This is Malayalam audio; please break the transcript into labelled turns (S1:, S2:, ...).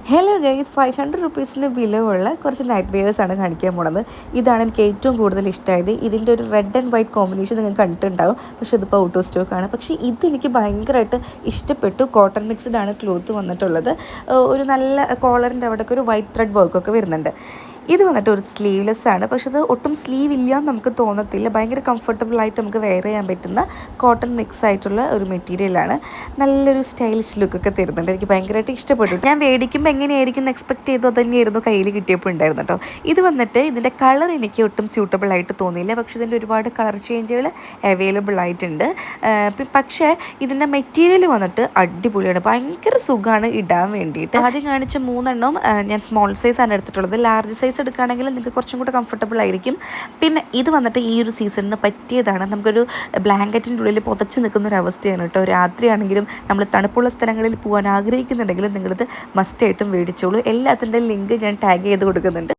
S1: ഹലോ ഗൈസ്, 500 റുപ്പീസിന് വിലയുള്ള കുറച്ച് നൈറ്റ് വെയേഴ്സ് ആണ് കാണിക്കാൻ പോണത്. ഇതാണ് എനിക്ക് ഏറ്റവും കൂടുതൽ ഇഷ്ടമായത്. ഇതിൻ്റെ ഒരു റെഡ് ആൻഡ് വൈറ്റ് കോമ്പിനേഷൻ നിങ്ങൾ കണ്ടിട്ടുണ്ടാവും, പക്ഷേ ഇതിപ്പോൾ ഔട്ട് ഓഫ് സ്റ്റോക്കാണ്. പക്ഷേ ഇതെനിക്ക് ഭയങ്കരമായിട്ട് ഇഷ്ടപ്പെട്ടു. കോട്ടൺ മിക്സ്ഡ് ആണ് ക്ലോത്ത് വന്നിട്ടുള്ളത്. ഒരു നല്ല കോളറിൻ്റെ അവിടെയൊക്കെ ഒരു വൈറ്റ് ത്രെഡ് വർക്കൊക്കെ വരുന്നുണ്ട്. ഇത് വന്നിട്ട് ഒരു സ്ലീവ്ലെസ് ആണ്, പക്ഷെ അത് ഒട്ടും സ്ലീവ് ഇല്ല എന്ന് നമുക്ക് തോന്നത്തില്ല. ഭയങ്കര കംഫർട്ടബിളായിട്ട് നമുക്ക് വെയർ ചെയ്യാൻ പറ്റുന്ന കോട്ടൺ മിക്സ് ആയിട്ടുള്ള ഒരു മെറ്റീരിയലാണ്. നല്ലൊരു സ്റ്റൈലിഷ് ലുക്കൊക്കെ തരുന്നുണ്ട്. എനിക്ക് ഭയങ്കരമായിട്ട് ഇഷ്ടപ്പെട്ടു. ഞാൻ മേടിക്കുമ്പോൾ എങ്ങനെയായിരിക്കും എക്സ്പെക്ട് ചെയ്തോ തന്നെയായിരുന്നു കയ്യിൽ കിട്ടിയപ്പോൾ ഉണ്ടായിരുന്നു കേട്ടോ. ഇത് വന്നിട്ട് ഇതിൻ്റെ കളർ എനിക്ക് ഒട്ടും സ്യൂട്ടബിൾ ആയിട്ട് തോന്നിയില്ല, പക്ഷേ ഇതിൻ്റെ ഒരുപാട് കളർ ചേഞ്ചുകൾ അവൈലബിൾ ആയിട്ടുണ്ട്. പക്ഷേ ഇതിൻ്റെ മെറ്റീരിയൽ വന്നിട്ട് അടിപൊളിയാണ്. ഭയങ്കര സുഖമാണ് ഇടാൻ വേണ്ടിയിട്ട്. ആദ്യം കാണിച്ച 3 ഞാൻ സ്മോൾ സൈസ് ആണ് എടുത്തിട്ടുള്ളത്. ലാർജ് സൈസ് എടുക്കുകയാണെങ്കിൽ നിങ്ങൾക്ക് കുറച്ചും കൂടെ കംഫർട്ടബിൾ ആയിരിക്കും. പിന്നെ ഇത് വന്നിട്ട് ഈ ഒരു സീസണിന് പറ്റിയതാണ്. നമുക്കൊരു ബ്ലാങ്കറ്റിൻ്റെ ഉള്ളിൽ പുതച്ച് നിൽക്കുന്ന ഒരു അവസ്ഥയാണ് കേട്ടോ. രാത്രിയാണെങ്കിലും നമ്മൾ തണുപ്പുള്ള സ്ഥലങ്ങളിൽ പോകാൻ ആഗ്രഹിക്കുന്നുണ്ടെങ്കിലും നിങ്ങളിത് മസ്റ്റായിട്ടും മേടിച്ചോളൂ. എല്ലാത്തിൻ്റെയും ലിങ്ക് ഞാൻ ടാഗ് ചെയ്ത് കൊടുക്കുന്നുണ്ട്.